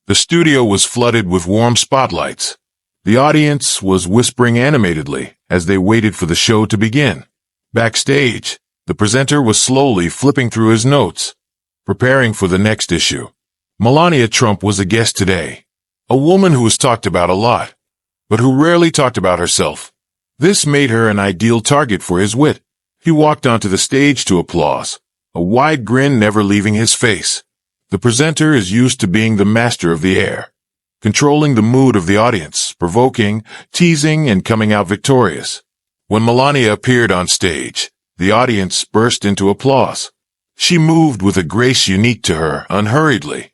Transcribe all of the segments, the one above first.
The studio was flooded with warm spotlights. The audience was whispering animatedly as they waited for the show to begin. Backstage, the presenter was slowly flipping through his notes, preparing for the next issue. Melania Trump was a guest today, a woman who was talked about a lot, but who rarely talked about herself. This made her an ideal target for his wit. He walked onto the stage to applause, a wide grin never leaving his face. The presenter is used to being the master of the air, controlling the mood of the audience, provoking, teasing, and coming out victorious. When Melania appeared on stage, the audience burst into applause. She moved with a grace unique to her, unhurriedly,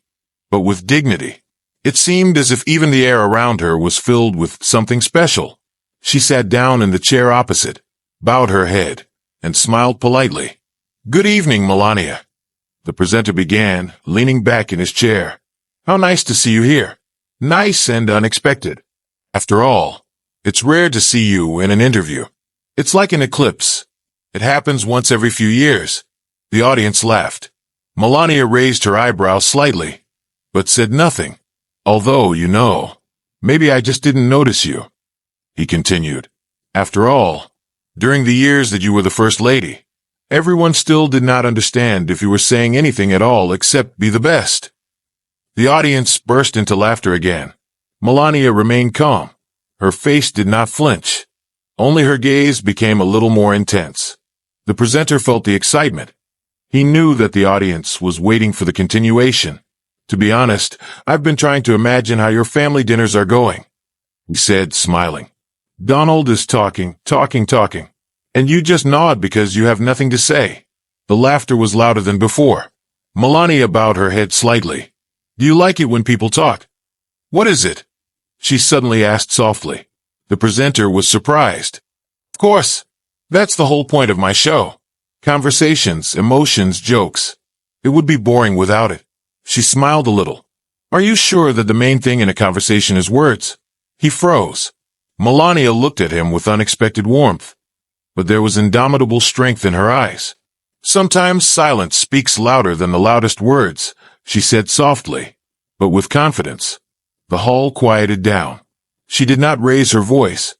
but with dignity. It seemed as if even the air around her was filled with something special. She sat down in the chair opposite, bowed her head, and smiled politely. "Good evening, Melania." The presenter began, leaning back in his chair. "How nice to see you here. Nice and unexpected. After all, it's rare to see you in an interview. It's like an eclipse. It happens once every few years." The audience laughed. Melania raised her eyebrows slightly, but said nothing. "Although, maybe I just didn't notice you," he continued. "After all, during the years that you were the First Lady, everyone still did not understand if you were saying anything at all except be the best." The audience burst into laughter again. Melania remained calm. Her face did not flinch. Only her gaze became a little more intense. The presenter felt the excitement. He knew that the audience was waiting for the continuation. "To be honest, I've been trying to imagine how your family dinners are going," he said, smiling. "Donald is talking, and you just nod because you have nothing to say." The laughter was louder than before. Melania bowed her head slightly. "Do you like it when people talk?" "What is it?" she suddenly asked softly. The presenter was surprised. "Of course. That's the whole point of my show. Conversations, emotions, jokes. It would be boring without it." She smiled a little. "Are you sure that the main thing in a conversation is words?" He froze. Melania looked at him with unexpected warmth, but there was indomitable strength in her eyes. "Sometimes silence speaks louder than the loudest words," she said softly, but with confidence. The hall quieted down. She did not raise her voice,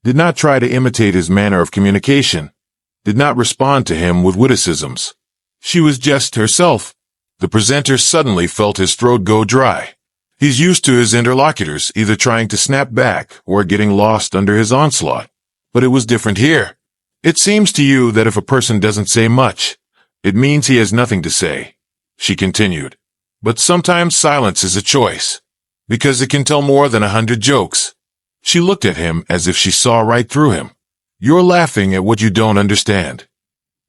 did not try to imitate his manner of communication, did not respond to him with witticisms. She was just herself. The presenter suddenly felt his throat go dry. He's used to his interlocutors either trying to snap back or getting lost under his onslaught. But it was different here. "It seems to you that if a person doesn't say much, it means he has nothing to say," she continued. "But sometimes silence is a choice, because it can tell more than 100 jokes." She looked at him as if she saw right through him. "You're laughing at what you don't understand,"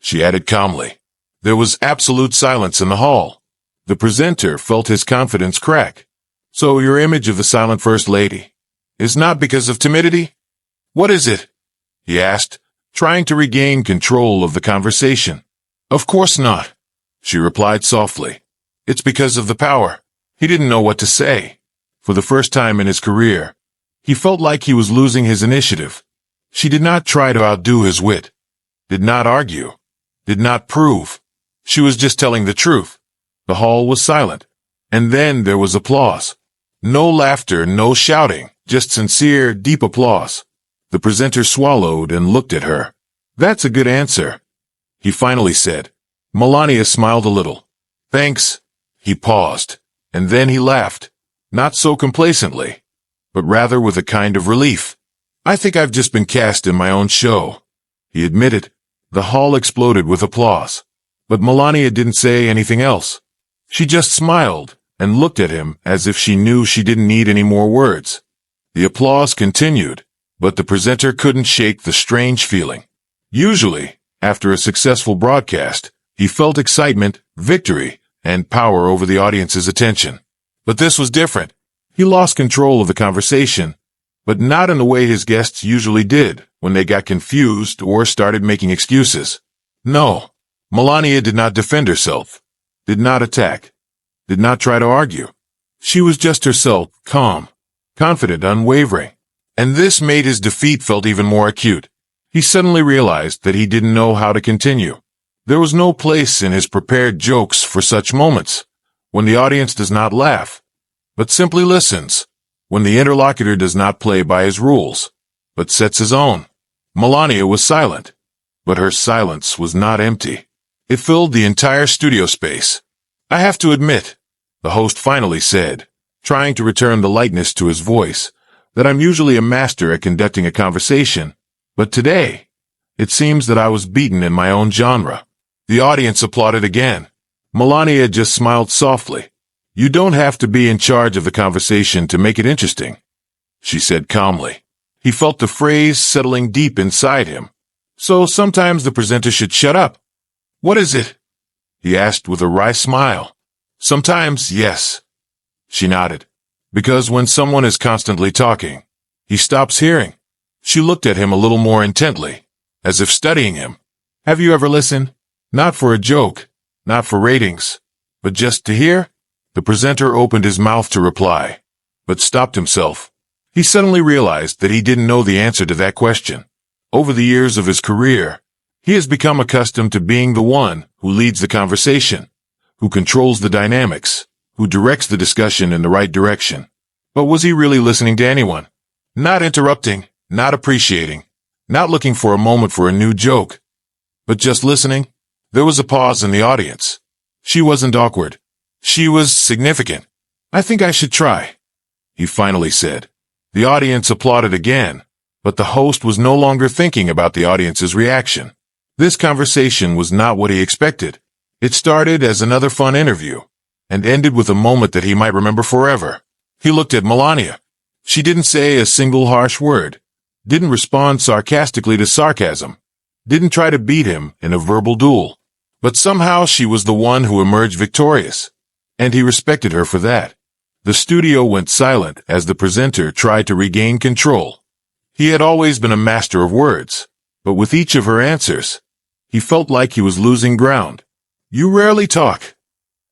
she added calmly. There was absolute silence in the hall. The presenter felt his confidence crack. "So your image of the silent First Lady is not because of timidity? What is it?" he asked, trying to regain control of the conversation. "Of course not," she replied softly. "It's because of the power." He didn't know what to say. For the first time in his career, he felt like he was losing his initiative. She did not try to outdo his wit, did not argue, did not prove. She was just telling the truth. The hall was silent. And then there was applause. No laughter, no shouting, just sincere, deep applause. The presenter swallowed and looked at her. "That's a good answer," he finally said. Melania smiled a little. "Thanks." He paused, and then he laughed. Not so complacently, but rather with a kind of relief. "I think I've just been cast in my own show," he admitted. The hall exploded with applause. But Melania didn't say anything else. She just smiled and looked at him as if she knew she didn't need any more words. The applause continued, but the presenter couldn't shake the strange feeling. Usually, after a successful broadcast, he felt excitement, victory, and power over the audience's attention. But this was different. He lost control of the conversation, but not in the way his guests usually did when they got confused or started making excuses. No, Melania did not defend herself, did not attack, did not try to argue. She was just herself, calm, confident, unwavering. And this made his defeat felt even more acute. He suddenly realized that he didn't know how to continue. There was no place in his prepared jokes for such moments. When the audience does not laugh, but simply listens. When the interlocutor does not play by his rules, but sets his own. Melania was silent, but her silence was not empty. It filled the entire studio space. I have to admit, the host finally said, trying to return the lightness to his voice, that I'm usually a master at conducting a conversation, but today, it seems that I was beaten in my own genre. The audience applauded again. Melania just smiled softly. You don't have to be in charge of the conversation to make it interesting, she said calmly. He felt the phrase settling deep inside him. So sometimes the presenter should shut up. What is it? He asked with a wry smile. Sometimes, yes. She nodded. Because when someone is constantly talking, he stops hearing. She looked at him a little more intently, as if studying him. Have you ever listened? Not for a joke, not for ratings, but just to hear? The presenter opened his mouth to reply, but stopped himself. He suddenly realized that he didn't know the answer to that question. Over the years of his career, he has become accustomed to being the one who leads the conversation, who controls the dynamics, who directs the discussion in the right direction. But was he really listening to anyone? Not interrupting, not appreciating, not looking for a moment for a new joke, but just listening? There was a pause in the audience. She wasn't awkward. She was significant. I think I should try, he finally said. The audience applauded again, but the host was no longer thinking about the audience's reaction. This conversation was not what he expected. It started as another fun interview, and ended with a moment that he might remember forever. He looked at Melania. She didn't say a single harsh word, didn't respond sarcastically to sarcasm, didn't try to beat him in a verbal duel. But somehow she was the one who emerged victorious, and he respected her for that. The studio went silent as the presenter tried to regain control. He had always been a master of words, but with each of her answers, he felt like he was losing ground. You rarely talk,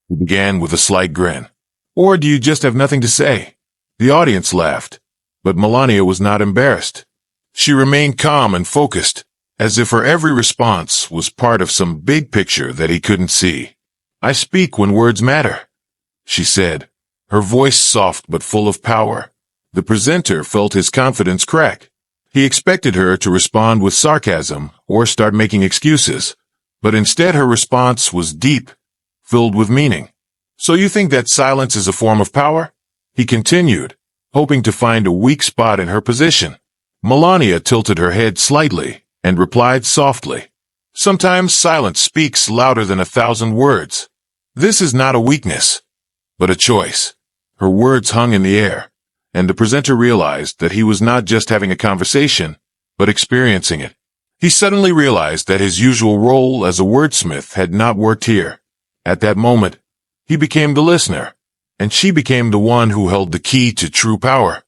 he began with a slight grin. Or do you just have nothing to say? The audience laughed, but Melania was not embarrassed. She remained calm and focused, as if her every response was part of some big picture that he couldn't see. I speak when words matter, she said, her voice soft but full of power. The presenter felt his confidence crack. He expected her to respond with sarcasm or start making excuses, but instead her response was deep, filled with meaning. So you think that silence is a form of power? He continued, hoping to find a weak spot in her position. Melania tilted her head slightly and replied softly. Sometimes silence speaks louder than 1,000 words. This is not a weakness, but a choice. Her words hung in the air, and the presenter realized that he was not just having a conversation, but experiencing it. He suddenly realized that his usual role as a wordsmith had not worked here. At that moment, he became the listener, and she became the one who held the key to true power.